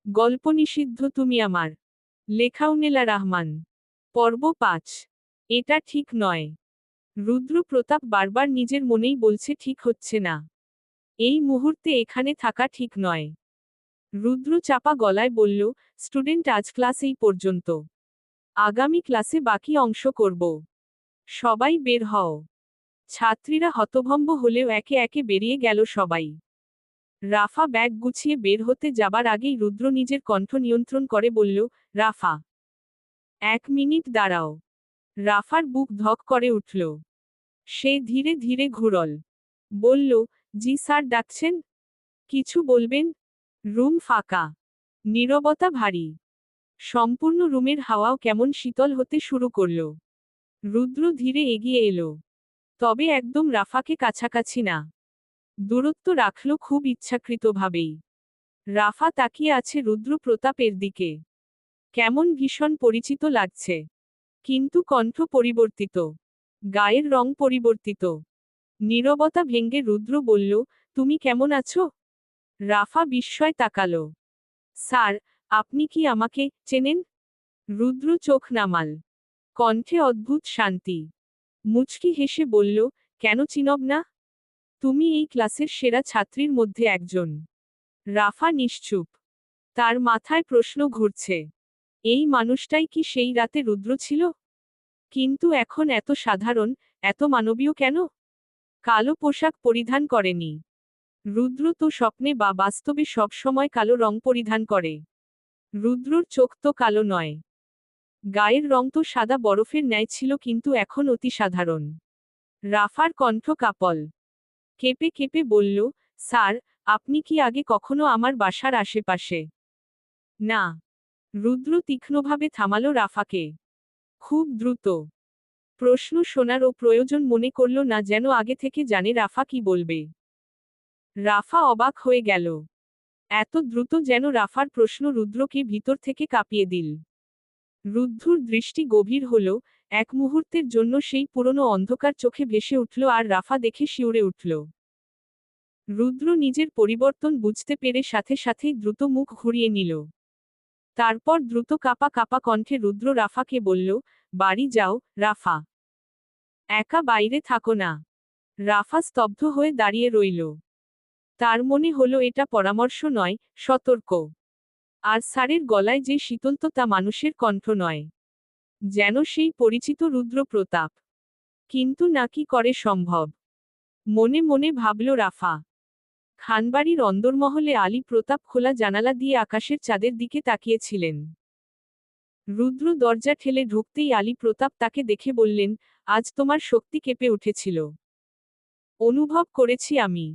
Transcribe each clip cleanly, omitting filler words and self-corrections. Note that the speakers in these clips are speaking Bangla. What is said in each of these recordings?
গল্প নিষিদ্ধ তুমি আমার। লেখা উনেলা রহমান। পর্ব 5। এটা ঠিক নয়। রুদ্র প্রতাপ বারবার নিজের মনেই বলছে ঠিক হচ্ছে না। এই মুহূর্তে এখানে থাকা ঠিক নয়। রুদ্র চাপা গলায় বলল, স্টুডেন্ট আজ ক্লাস এই পর্যন্ত। আগামী ক্লাসে বাকি অংশ করব। সবাই বের হও। ছাত্রীরা হতভম্ব হলেও একে একে বেরিয়ে গেল সবাই। রাফা ব্যাগ গুছিয়ে বের হতে যাবার আগেই রুদ্র নিজের কণ্ঠ নিয়ন্ত্রণ করে বলল, রাফা, 1 মিনিট দাঁড়াও। রাফার বুক ধক করে উঠল। সে ধীরে ধীরে ঘুরল। বলল, জি স্যার ডাকছেন? কিছু বলবেন? রুম ফাঁকা। নীরবতা ভারী। সম্পূর্ণ রুমের হাওয়াও কেমন শীতল হতে শুরু করল। রুদ্র ধীরে এগিয়ে এলো। তবে একদম রাফাকে কাছাকাছি না। দূরত্ব রাখল খুব ইচ্ছাকৃতভাবেই। রাফা তাকিয়ে আছে রুদ্র প্রতাপের দিকে। কেমন ভীষণ পরিচিত লাগছে। কিন্তু কণ্ঠ পরিবর্তিত। গায়ের রং পরিবর্তিত। নীরবতা ভেঙ্গে রুদ্র বলল, তুমি কেমন আছো? রাফা বিস্ময় তাকালো। স্যার, আপনি কি আমাকে চেনেন? রুদ্র চোখ নামাল। কণ্ঠে অদ্ভুত শান্তি। মুচকি হেসে বলল, কেন চিনব না? তুমি এই ক্লাসের সেরা ছাত্রীর মধ্যে একজন। রাফা নিশ্চুপ। তার মাথায় প্রশ্ন ঘুরছে। এই মানুষটাই কি সেই রাতে রুদ্র ছিল? কিন্তু এখন এত সাধারণ, এত মানবীয় কেন? কালো পোশাক পরিধান করেনি। রুদ্র তো স্বপ্নে বা বাস্তবে সব সময় কালো রং পরিধান করে। রুদ্রর চোখ তো কালো নয়। গায়ের রং তো সাদা বরফের ন্যায় ছিল, কিন্তু এখন অতি সাধারণ। রাফার কণ্ঠ কাপল। কেঁপে কেঁপে বলল, স্যার, আপনি কি আগে কখনো আমার বাসার আশেপাশে? না। রুদ্র তীক্ষ্ণভাবে থামালো রাফাকে। খুব দ্রুত। প্রশ্ন শোনারও প্রয়োজন মনে করল না, যেন আগে থেকে জানে রাফা কি বলবে। রাফা অবাক হয়ে গেল। এত দ্রুত যেন রাফার প্রশ্ন রুদ্রকে ভিতর থেকে কাঁপিয়ে দিল। রুদ্ধর দৃষ্টি গভীর হল। এক মুহূর্তের জন্য সেই পুরনো অন্ধকার চোখে ভেসে উঠল, আর রাফা দেখে শিউরে উঠল। রুদ্র নিজের পরিবর্তন বুঝতে পেরে সাথে সাথেই দ্রুত মুখ ঘুরিয়ে নিল। তারপর দ্রুত কাঁপা কাঁপা কণ্ঠে রুদ্র রাফাকে বলল, বাড়ি যাও, রাফা। একা বাইরে থাকো না। রাফা স্তব্ধ হয়ে দাঁড়িয়ে রইল। তার মনে হলো এটা পরামর্শ নয়, সতর্ক। আর স্যারের গলায় যে শীতলতা, তা মানুষের কণ্ঠ নয়। যেন সেই পরিচিত রুদ্র প্রতাপ। কিন্তু নাকি করে সম্ভব? মনে মনে ভাবল রাফা। খানবাড়ির অন্দরমহলে আলী প্রতাপ খোলা জানালা দিয়ে আকাশের চাঁদের দিকে তাকিয়েছিলেন। রুদ্র দরজা ঠেলে ঢুকতেই আলী প্রতাপ তাকে দেখে বললেন, আজ তোমার শক্তি কেঁপে উঠেছিল। অনুভব করেছি আমি।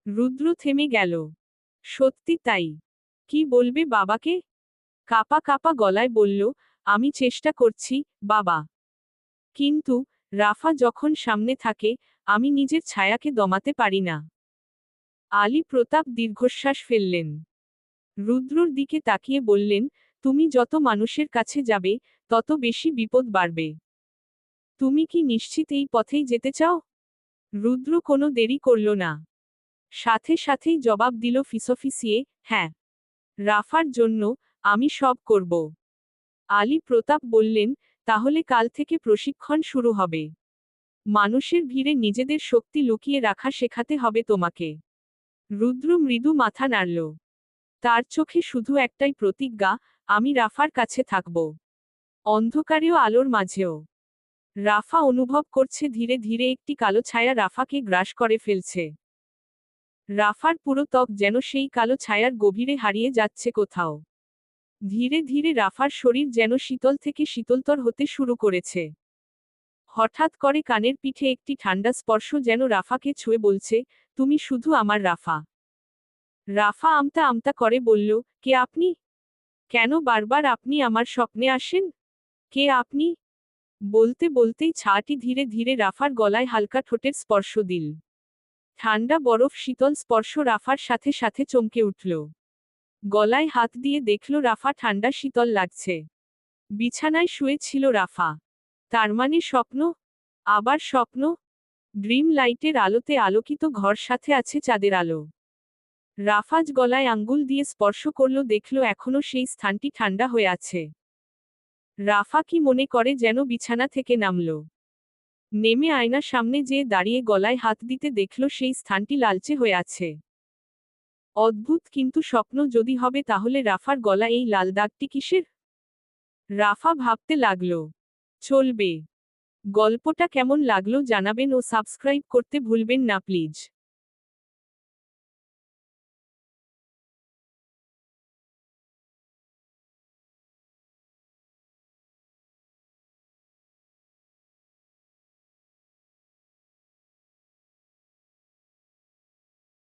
রুদ্র থেমে গেল। সত্যি তাই। কি বলবে বাবাকে? কাঁপা কাঁপা গলায় বলল, আমি চেষ্টা করছি, বাবা। কিন্তু রাফা যখন সামনে থাকে, আমি নিজের ছায়াকে দমাতে পারি না। আলী প্রতাপ দীর্ঘশ্বাস ফেললেন। রুদ্রর দিকে তাকিয়ে বললেন, তুমি যত মানুষের কাছে যাবে, তত বেশি বিপদ বাড়বে। তুমি কি নিশ্চিত এই পথেই যেতে চাও? রুদ্র কোনো দেরি করল না। সাথে সাথেই জবাব দিল ফিসফিসিয়ে, হ্যাঁ। রাফার জন্য আমি সব করব। আলী প্রতাপ বললেন, তাহলে কাল থেকে প্রশিক্ষণ শুরু হবে। মানুষের ভিড়ে নিজেদের শক্তি লুকিয়ে রাখা শেখাতে হবে তোমাকে। রুদ্র মৃদু মাথা নাড়ল। তার চোখে শুধু একটাই প্রতিজ্ঞা, আমি রাফার কাছে থাকব। অন্ধকারেও আলোর মাঝেও। রাফা অনুভব করছে ধীরে ধীরে একটি কালো ছায়া রাফাকে গ্রাস করে ফেলছে। রাফার পুরো ত্বক যেন সেই কালো ছায়ার গভীরে হারিয়ে যাচ্ছে কোথাও। ধীরে ধীরে রাফার শরীর যেন শীতল থেকে শীতলতর হতে শুরু করেছে। হঠাৎ করে কানের পিঠে একটি ঠান্ডা স্পর্শ যেন রাফাকে ছুঁয়ে বলছে, তুমি শুধু আমার রাফা। রাফা আমতা আমতা করে বলল, কে আপনি? কেন বারবার আপনি আমার স্বপ্নে আসেন? কে আপনি? বলতে বলতেই ছাটি ধীরে ধীরে রাফার গলায় হালকা ঠোঁটের স্পর্শ দিল। ঠান্ডা বরফ শীতল স্পর্শ রাফার সাথে সাথে চমকে উঠল। গলায় হাত দিয়ে দেখল রাফা ঠান্ডা শীতল লাগছে। বিছানায় শুয়ে ছিল রাফা। তার মানে স্বপ্ন? আবার স্বপ্ন? ড্রিম লাইটের আলোতে আলোকিত ঘর, সাথে আছে চাঁদের আলো। রাফাজ গলায় আঙ্গুল দিয়ে স্পর্শ করল, দেখল এখনো সেই স্থানটি ঠান্ডা হয়ে আছে। রাফা কি মনে করে যেন বিছানা থেকে নামল। নেমে আয়নার সামনে যেয়ে দাঁড়িয়ে গলায় হাত দিতে দেখল সেই স্থানটি লালচে হয়ে আছে। অদ্ভুত, কিন্তু স্বপ্ন যদি হবে তাহলে রাফার গলা এই লাল দাগটি কিসের? রাফা ভাবতে লাগল। চলবে। গল্পটা কেমন লাগলো জানাবেন ও সাবস্ক্রাইব করতে ভুলবেন না প্লিজ।